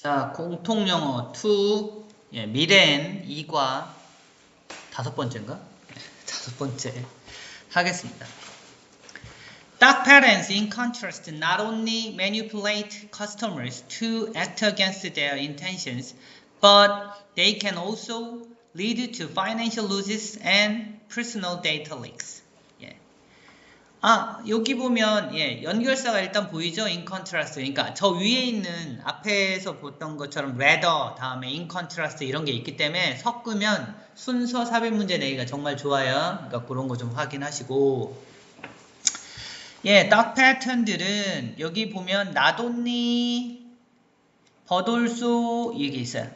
자, 공통영어 2, 미래엔 2과 다섯 번째인가? 다섯 번째 하겠습니다. Dark patterns, in contrast, not only manipulate customers to act against their intentions, but they can also lead to financial losses and personal data leaks. 여기 보면 연결사가 일단 보이죠? in contrast. 그러니까 저 위에 있는 앞에서 봤던 것처럼 rather 다음에 in contrast 이런 게 있기 때문에 섞으면 순서 삽입 문제 내기가 정말 좋아요. 그러니까 그런 거 좀 확인하시고 dark pattern들은 여기 보면 not only but also 이게 있어요.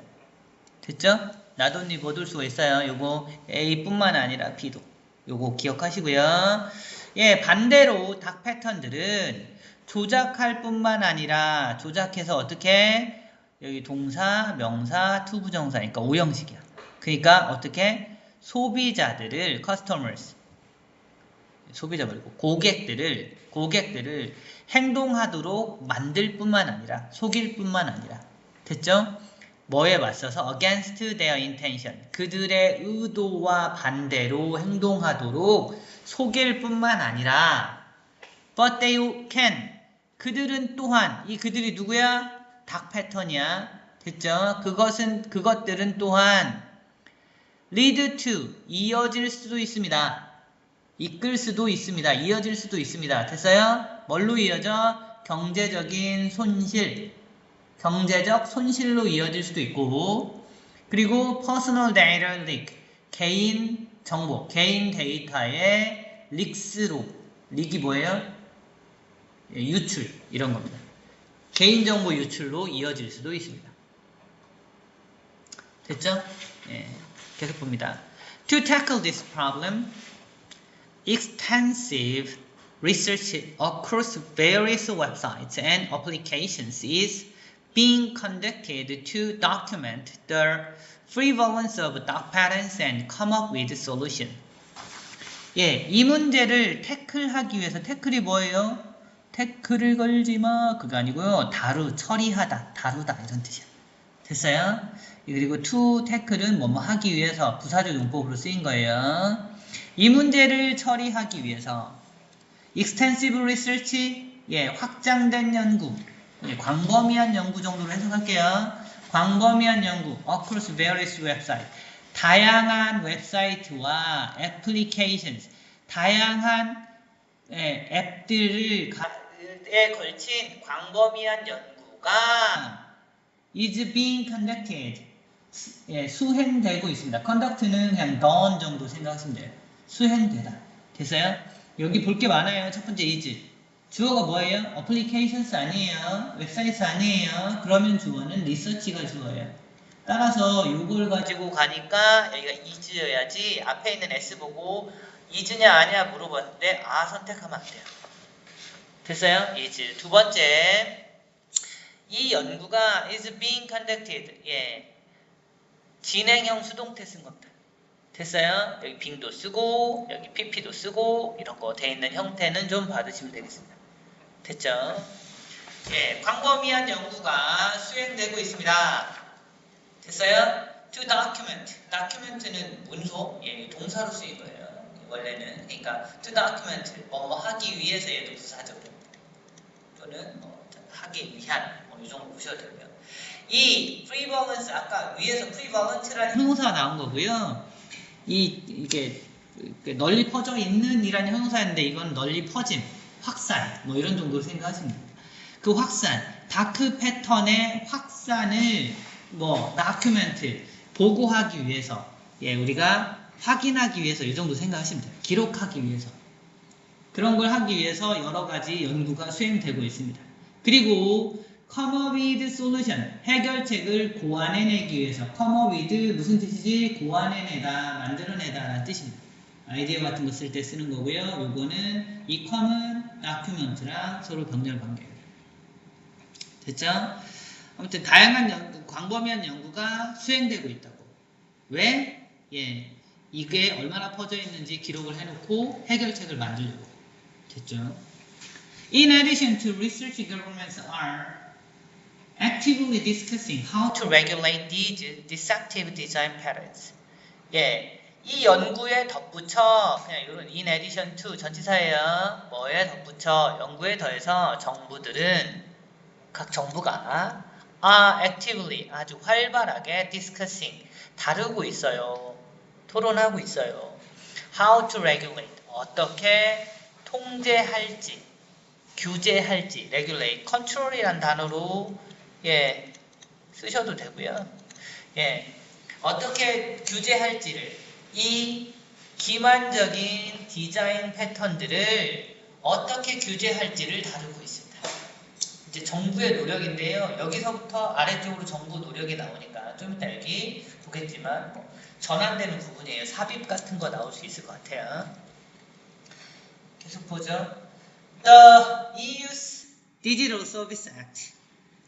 됐죠? not only but also가 있어요. 요거 A뿐만 아니라 B도 요거 기억하시고요. 반대로 닥 패턴들은 조작할 뿐만 아니라 조작해서 어떻게 여기 동사, 명사, 투부정사니까 오형식이야. 그러니까 어떻게 소비자들을 customers 소비자 말고 고객들을 행동하도록 만들 뿐만 아니라 속일 뿐만 아니라 됐죠? 뭐에 맞서서 against their intention 그들의 의도와 반대로 행동하도록 속일 뿐만 아니라 but they can 그들은 또한 이 그들이 누구야? 닥 패턴이야. 됐죠? 그것들은 또한 lead to 이어질 수도 있습니다. 이끌 수도 있습니다. 이어질 수도 있습니다. 됐어요? 뭘로 이어져? 경제적 손실로 이어질 수도 있고 그리고 personal data leak 개인 정보, 개인 데이터의 릭스로 릭이 뭐예요? 유출 이런 겁니다. 개인정보 유출로 이어질 수도 있습니다. 됐죠? 계속 봅니다. To tackle this problem, extensive research across various websites and applications is being conducted to document the prevalence of dark patterns and come up with a solution. 이 문제를 태클하기 위해서 태클이 뭐예요? 태클을 걸지 마 그거 아니고요. 처리하다, 다루다 이런 뜻이야. 됐어요? 그리고 to 태클은 뭐뭐 하기 위해서 부사적 용법으로 쓰인 거예요. 이 문제를 처리하기 위해서 extensive research, 확장된 연구, 광범위한 연구 정도로 해석할게요. 광범위한 연구, across various websites, 다양한 웹사이트와 applications, 다양한 앱들에 걸친 광범위한 연구가 is being conducted, 수행되고 있습니다. conduct는 그냥 done 정도 생각하시면 돼요. 수행되다. 됐어요? 여기 볼 게 많아요. 첫 번째 is. 주어가 뭐예요? applications 아니에요. 웹사이트 아니에요. 그러면 주어는 research가 주어예요. 따라서 이걸 가지고 가니까 여기가 is여야지 앞에 있는 s 보고 is냐 아니냐 물어봤는데 선택하면 안 돼요. 됐어요? is. 두 번째 이 연구가 is being conducted. 진행형 수동태 쓴 겁니다. 됐어요? 여기 being도 쓰고 여기 pp도 쓰고 이런 거 돼 있는 형태는 좀 받으시면 되겠습니다. 됐죠? 광범위한 연구가 수행되고 있습니다. 됐어요? To document. document는 문서, 동사로 쓰인 거예요. 원래는. 그러니까 to document, 뭐 하기 위해서 얘도 부사적으로. 또는 하기 위한, 이 정도 보셔도 되고요. 이 prevalence, 아까 위에서 prevalent라는 형용사가 나온 거고요. 이게 널리 퍼져 있는 이라는 형용사였는데 이건 널리 퍼짐, 확산, 이런 정도로 생각하시면 됩니다. 그 확산, 다크 패턴의 확산을 다큐멘트, 보고하기 위해서, 우리가 확인하기 위해서 이 정도 생각하시면 돼요. 기록하기 위해서. 그런 걸 하기 위해서 여러 가지 연구가 수행되고 있습니다. 그리고 come up with solution, 해결책을 고안해내기 위해서. come up with 무슨 뜻이지? 고안해내다, 만들어내다 라는 뜻입니다. 아이디어 같은 거 쓸 때 쓰는 거고요. 요거는 이 come은 document랑 서로 병렬 관계예요. 됐죠? 아무튼 다양한 광범위한 연구가 수행되고 있다고. 왜? 이게 얼마나 퍼져 있는지 기록을 해놓고 해결책을 만들려고. 됐죠? In addition to research, governments are actively discussing how to regulate these deceptive design patterns. 예, 이 연구에 덧붙여 그냥 이런 in addition to 전치사예요. 뭐에 덧붙여 연구에 더해서 정부들은 각 정부가 actively 아주 활발하게 discussing 다루고 있어요. 토론하고 있어요. How to regulate 어떻게 통제할지 규제할지 regulate control이란 단어로 예 쓰셔도 되고요. 예 어떻게 규제할지를 이 기만적인 디자인 패턴들을 어떻게 규제할지를 다루고 있습니다. 이제 정부의 노력인데요. 여기서부터 아래쪽으로 정부 노력이 나오니까 좀 이따 여기 보겠지만 뭐 전환되는 부분이에요. 삽입 같은 거 나올 수 있을 것 같아요. 계속 보죠. The EU's Digital Service Act,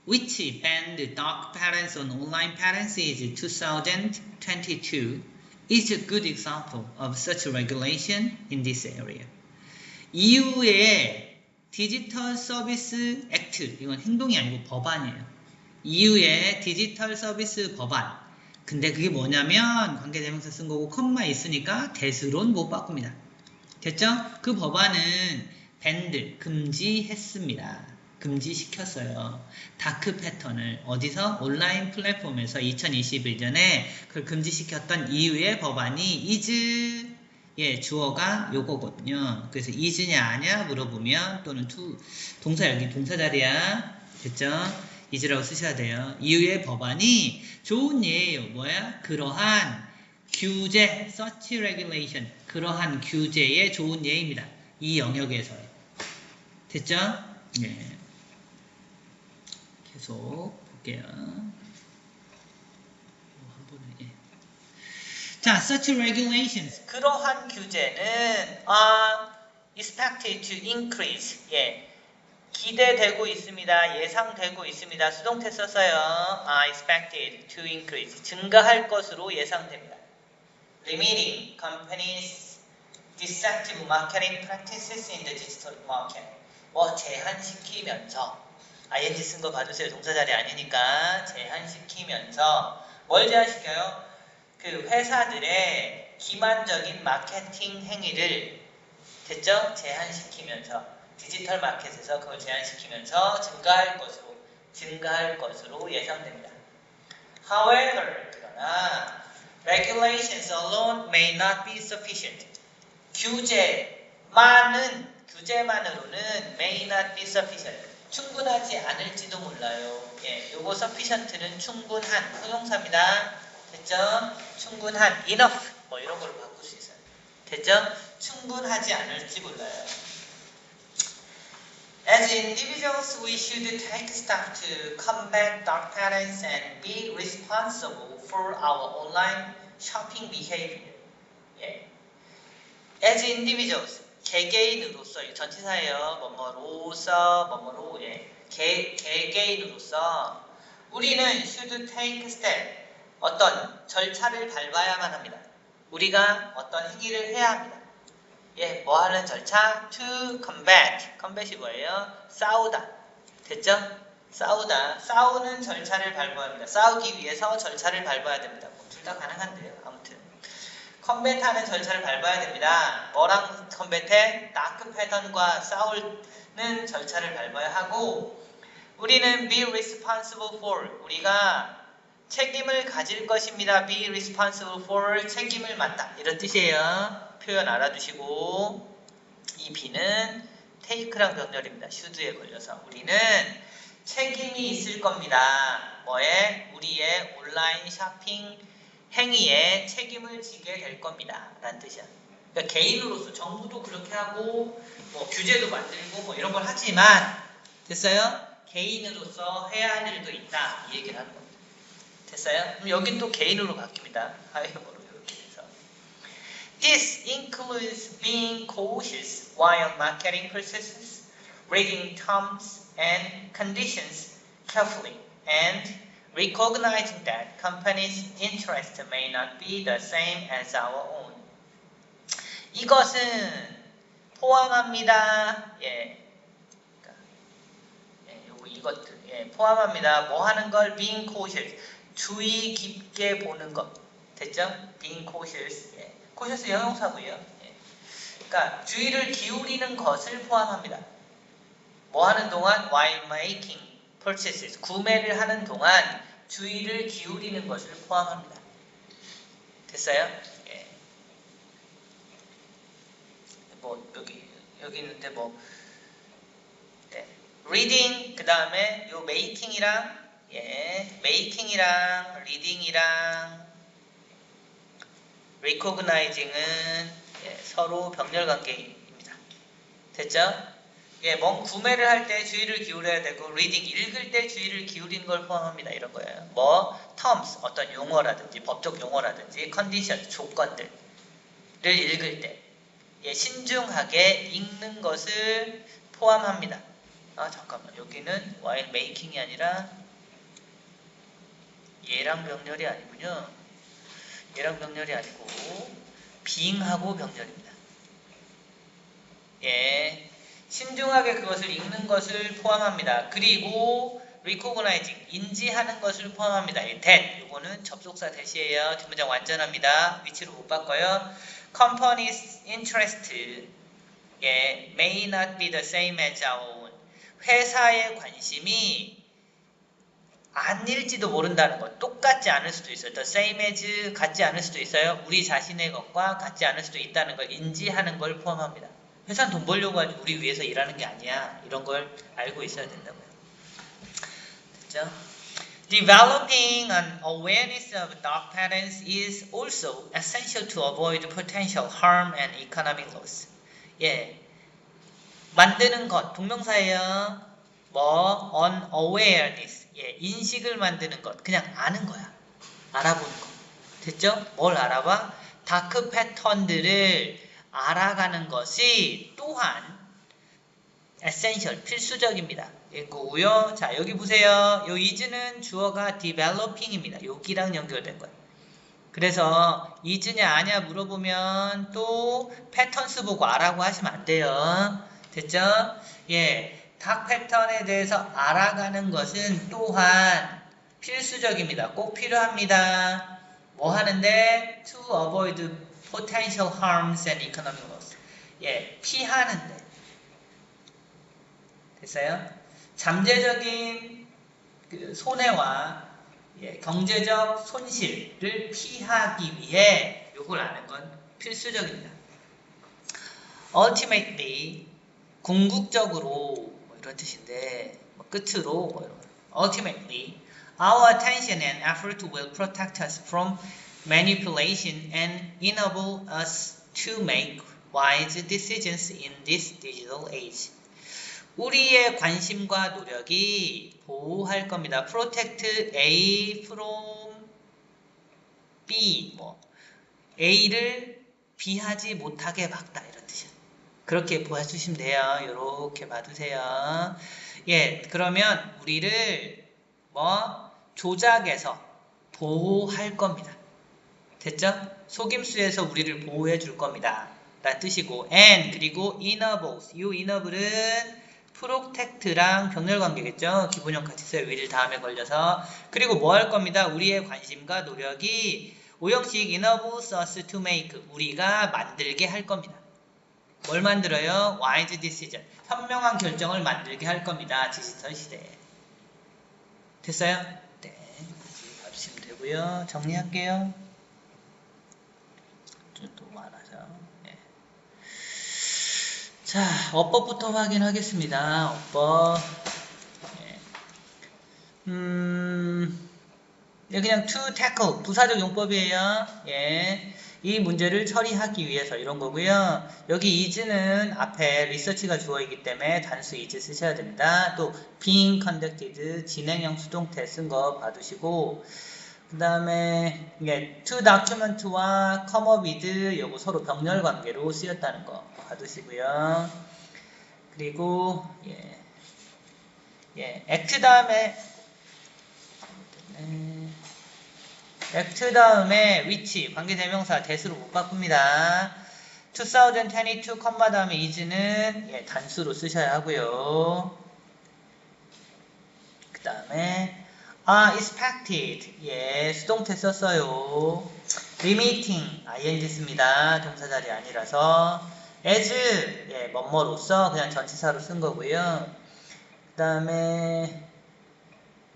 which banned dark patterns on online patterns in 2022, is a good example of such regulation in this area. EU의 디지털 서비스 액트, 이건 행동이 아니고 법안이에요. EU의 디지털 서비스 법안. 근데 그게 뭐냐면 관계대명사 쓴 거고 컴마 있으니까 대수로는 못 바꿉니다. 됐죠? 그 법안은 밴드, 금지했습니다. 금지시켰어요. 다크 패턴을 어디서? 온라인 플랫폼에서 2021년에 그걸 금지시켰던 EU의 법안이 is 예, 주어가 요거거든요. 그래서 is냐 아냐 물어보면 또는 to 동사 여기 동사 자리야. 됐죠? is라고 쓰셔야 돼요. EU의 법안이 좋은 예예요. 뭐야? 그러한 규제, such regulation, 그러한 규제의 좋은 예입니다. 이 영역에서의. 됐죠? 예. 계속 볼게요. 한 번에, 예. 자, such regulations, 그러한 규제는 are expected to increase. 예. 기대되고 있습니다. 예상되고 있습니다. 수동태 썼어요. are expected to increase. 증가할 것으로 예상됩니다. Limiting companies' deceptive marketing practices in the digital market. 뭐 제한시키면서 ing 쓴 거 봐주세요. 동사 자리 아니니까 제한시키면서 뭘 제한시켜요? 그 회사들의 기만적인 마케팅 행위를 됐죠? 제한시키면서 디지털 마켓에서 그걸 제한시키면서 증가할 것으로 예상됩니다. However, 그러나 regulations alone may not be sufficient. 규제만으로는 may not be sufficient. 충분하지 않을지도 몰라요. 예, 요거 sufficient는 충분한 형용사입니다. 됐죠? 충분한 enough 뭐 이런 걸로 바꿀 수 있어요. 됐죠? 충분하지 않을지 몰라요. As individuals, we should take steps to combat dark patterns and be responsible for our online shopping behavior. 예. As individuals, 개개인으로서, 이 전치사예요. 뭐뭐로, 예. 개개인으로서 우리는 should take step, 어떤 절차를 밟아야만 합니다. 우리가 어떤 행위를 해야 합니다. 예, 뭐 하는 절차? To combat. combat이 뭐예요? 싸우다. 됐죠? 싸우다. 싸우는 절차를 밟아야 합니다. 싸우기 위해서 절차를 밟아야 됩니다. 뭐 둘 다 가능한데요. 아무튼. combat하는 절차를 밟아야 됩니다. 뭐랑 combat해? 다크 패턴과 싸우는 절차를 밟아야 하고 우리는 be responsible for. 우리가 책임을 가질 것입니다. be responsible for. 책임을 맡다. 이런 뜻이에요. 표현 알아두시고 이 B는 take랑 병렬입니다. should에 걸려서 우리는 책임이 있을 겁니다. 뭐에? 우리의 온라인 쇼핑 행위에 책임을 지게 될 겁니다. 라는 뜻이야. 그러니까 개인으로서 정부도 그렇게 하고 뭐 규제도 만들고 뭐 이런 걸 하지만 됐어요? 개인으로서 해야 할 일도 있다. 이 얘기를 하는 겁니다. 됐어요? 그럼 여긴 또 개인으로 바뀝니다. 하이어로 이렇게 해서. This includes being cautious while marketing processes, reading terms and conditions carefully, and recognizing that companies' interests may not be the same as our own. 이것은 포함합니다. 예. 이것들. 예, 포함합니다. 뭐 하는 걸? being cautious. 주의 깊게 보는 것. 됐죠? being cautious. 예. cautious 형용사고요. 예. 그러니까 주의를 기울이는 것을 포함합니다. 뭐 하는 동안? while making purchases. 구매를 하는 동안 주의를 기울이는 것을 포함합니다. 됐어요? 예. 뭐 여기 있는데 뭐 네. reading 그 다음에 요 making이랑 making이랑 reading이랑 recognizing은 서로 병렬 관계입니다. 됐죠? 뭔 구매를 할 때 주의를 기울여야 되고 reading 읽을 때 주의를 기울이는 걸 포함합니다. 이런 거예요. 뭐 terms 어떤 용어라든지 법적 용어라든지 condition 조건들을 읽을 때 신중하게 읽는 것을 포함합니다. 아 잠깐만 여기는 while making이 아니라 얘랑 병렬이 아니군요. 얘랑 병렬이 아니고 being하고 병렬입니다. 신중하게 그것을 읽는 것을 포함합니다. 그리고 recognizing 인지하는 것을 포함합니다. that 요거는 접속사 대시예요. 뒷문장 완전합니다. 위치로 못 바꿔요. company's interest may not be the same as our own. 회사의 관심이 아닐지도 모른다는 것. 똑같지 않을 수도 있어요. the same as 같지 않을 수도 있어요. 우리 자신의 것과 같지 않을 수도 있다는 걸 인지하는 걸 포함합니다. 회사는 돈 벌려고 하지 우리 위해서 일하는 게 아니야. 이런 걸 알고 있어야 된다고요. 됐죠? Developing an awareness of dark patterns is also essential to avoid potential harm and economic loss. 만드는 것, 동명사예요. 뭐, an awareness. 인식을 만드는 것. 그냥 아는 거야. 알아보는 거. 됐죠? 뭘 알아봐? 다크 패턴들을 알아가는 것이 또한 essential, 필수적입니다. 이거고요. 자, 여기 보세요. 요 is는 주어가 developing입니다. 여기랑 연결된 거예요. 그래서 is냐 아냐 물어보면 또 패턴스 보고 알아고 하시면 안 돼요. 됐죠? 닭 패턴에 대해서 알아가는 것은 또한 필수적입니다. 꼭 필요합니다. 뭐 하는데? To avoid potential harms and economic loss. 피하는데. 됐어요? 잠재적인 그 손해와 경제적 손실을 피하기 위해 요걸 아는 건 필수적입니다. Ultimately, 궁극적으로 뭐 이런 뜻인데 끝으로 뭐 이런 Ultimately, our attention and effort will protect us from manipulation and enable us to make wise decisions in this digital age. 우리의 관심과 노력이 보호할 겁니다. Protect A from B. A를 B하지 못하게 막다. 이런 뜻이에요. 그렇게 봐주시면 돼요. 이렇게 봐두세요. 그러면 우리를 조작해서 보호할 겁니다. 됐죠? 속임수에서 우리를 보호해 줄 겁니다. 라는 뜻이고 and 그리고 enables. 이 enable은 protect랑 병렬 관계겠죠? 기본형 같이 써요. will 다음에 걸려서. 그리고 뭐 할 겁니다. 우리의 관심과 노력이 오형식 enables us to make. 우리가 만들게 할 겁니다. 뭘 만들어요? wise decision. 현명한 결정을 만들게 할 겁니다. 디지털 시대에. 됐어요? 네. 봐주시면 되고요. 정리할게요. 좀 많아서. 자, 어법부터 확인하겠습니다. 어법. 그냥 to tackle, 부사적 용법이에요. 이 문제를 처리하기 위해서 이런 거고요. 여기 is는 앞에 리서치가 주어있기 때문에 단수 is 쓰셔야 됩니다. 또 being conducted, 진행형 수동태 쓴 거 봐두시고 그 다음에 to document와 come up with 요거 서로 병렬 관계로 쓰였다는 거 봐두시고요. 그리고 act 다음에 act 다음에 which 관계대명사 that으로 못 바꿉니다. 2022, 컴마 다음에 is는 단수로 쓰셔야 하고요. 그 다음에 expected. 예, 수동태 썼어요. limiting. ing 씁니다. 동사 자리 아니라서. as. 예, 뭐뭐로써 그냥 전치사로 쓴 거고요. 그 다음에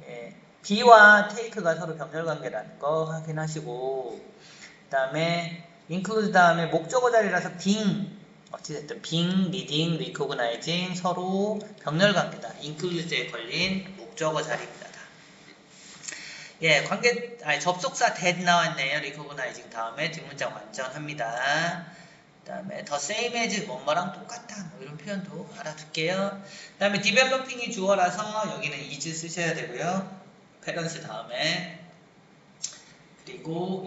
예, be와 take가 서로 병렬 관계라는 거 확인하시고, 그 다음에 include 다음에 목적어 자리라서 being. 어찌됐든 being, reading, recognizing 서로 병렬 관계다. include에 걸린 목적어 자리입니다. 예, 접속사 that 나왔네요. recognizing 다음에 뒷문장 완전합니다. 그 다음에 the same as 뭐뭐랑 똑같다. 뭐 이런 표현도 알아둘게요. 그 다음에 developing이 주어라서 여기는 is 쓰셔야 되고요. parents 다음에 그리고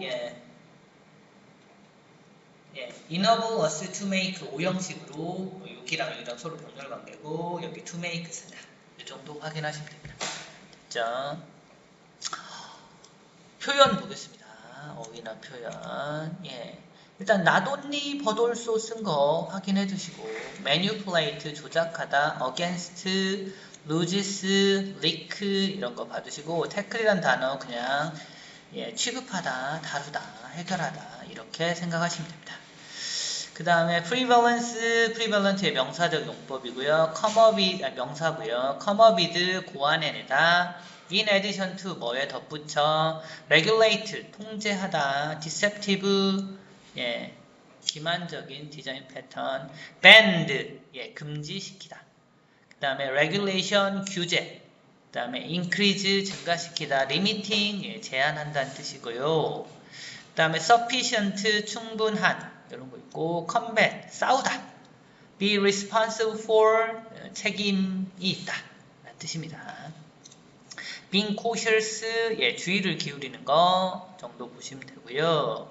enable us to make 오형식으로 여기랑 여기랑 서로 병렬 관계고 여기 to make 쓴다. 이 정도 확인하시면 됩니다. 됐죠? 표현 보겠습니다. 어휘나 표현. 예. 일단 not only but also 쓴 거 확인해 두시고 manipulate 조작하다, against, loses, leak 이런 거 봐두시고 tackle이란 단어 그냥 취급하다, 다루다, 해결하다 이렇게 생각하시면 됩니다. 그 다음에 prevalent의 명사적 용법이고요. come up with 명사고요. come up with 고안해내다. in addition to 뭐에 덧붙여. regulate 통제하다. deceptive 기만적인 디자인 패턴. banned 금지시키다. 그 다음에 regulation 규제. 그 다음에 increase 증가시키다. limiting 제한한다는 뜻이고요. 그 다음에 sufficient 충분한 이런 거 있고 combat 싸우다. be responsible for 책임이 있다 라는 뜻입니다. being cautious 주의를 기울이는 거 정도 보시면 되고요.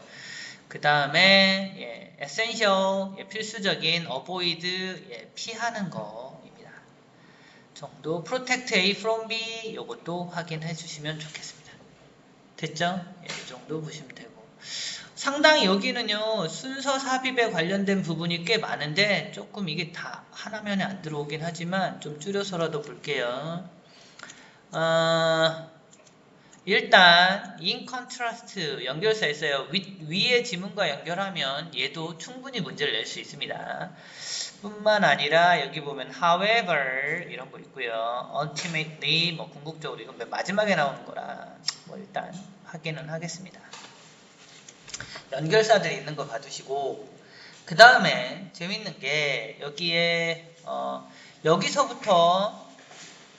그 다음에 essential 필수적인 avoid 피하는 거입니다. 정도 protect A from B 이것도 확인해 주시면 좋겠습니다. 됐죠? 이 정도 보시면 되고 상당히 여기는요 순서 삽입에 관련된 부분이 꽤 많은데 조금 이게 다 하나면에 안 들어오긴 하지만 좀 줄여서라도 볼게요. 일단 in contrast 연결사 있어요. 위의 지문과 연결하면 얘도 충분히 문제를 낼 수 있습니다. 뿐만 아니라 여기 보면 however 이런 거 있고요. ultimately 뭐 궁극적으로 이건 맨 마지막에 나오는 거라 뭐 일단 확인은 하겠습니다. 연결사들이 있는 거 봐두시고 그 다음에 재밌는 게 여기에 여기서부터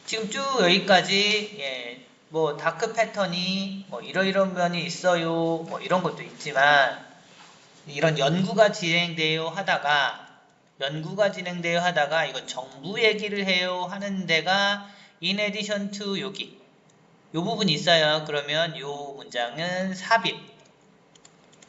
지금 쭉 여기까지 뭐 다크 패턴이 뭐 이런 면이 있어요 뭐 이런 것도 있지만 이런 연구가 진행돼요 하다가 이건 정부 얘기를 해요 하는 데가 in addition to 여기 요 부분이 있어요. 그러면 요 문장은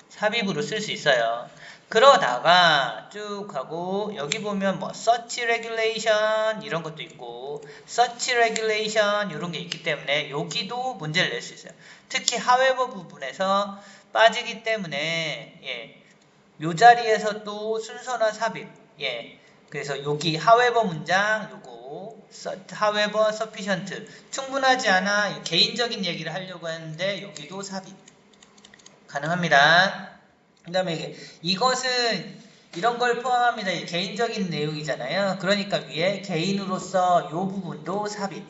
삽입으로 쓸 수 있어요. 그러다가 쭉 가고 여기 보면 뭐 search regulation 이런 것도 있고 search regulation 이런 게 있기 때문에 여기도 문제를 낼 수 있어요. 특히 however 부분에서 빠지기 때문에 요 자리에서 또 순서나 삽입 그래서 여기 however 문장 요거 however sufficient 충분하지 않아 개인적인 얘기를 하려고 했는데 여기도 삽입 가능합니다. 그 다음에 이것은 이런 걸 포함합니다. 개인적인 내용이잖아요. 그러니까 위에 개인으로서 요 부분도 삽입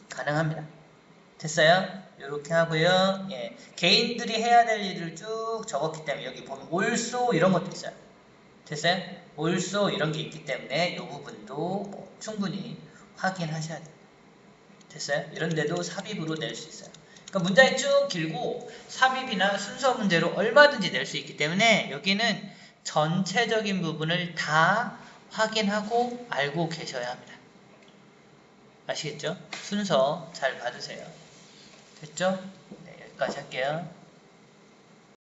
가능합니다. 됐어요? 이렇게 하고요. 개인들이 해야 될 일을 쭉 적었기 때문에 여기 보면 also 이런 것도 있어요. 됐어요? also 이런 게 있기 때문에 이 부분도 뭐 충분히 확인하셔야 돼요. 됐어요? 이런 데도 삽입으로 낼 수 있어요. 그러니까 문장이 쭉 길고 삽입이나 순서 문제로 얼마든지 낼 수 있기 때문에 여기는 전체적인 부분을 다 확인하고 알고 계셔야 합니다. 아시겠죠? 순서 잘 받으세요. 됐죠? 네, 여기까지 할게요.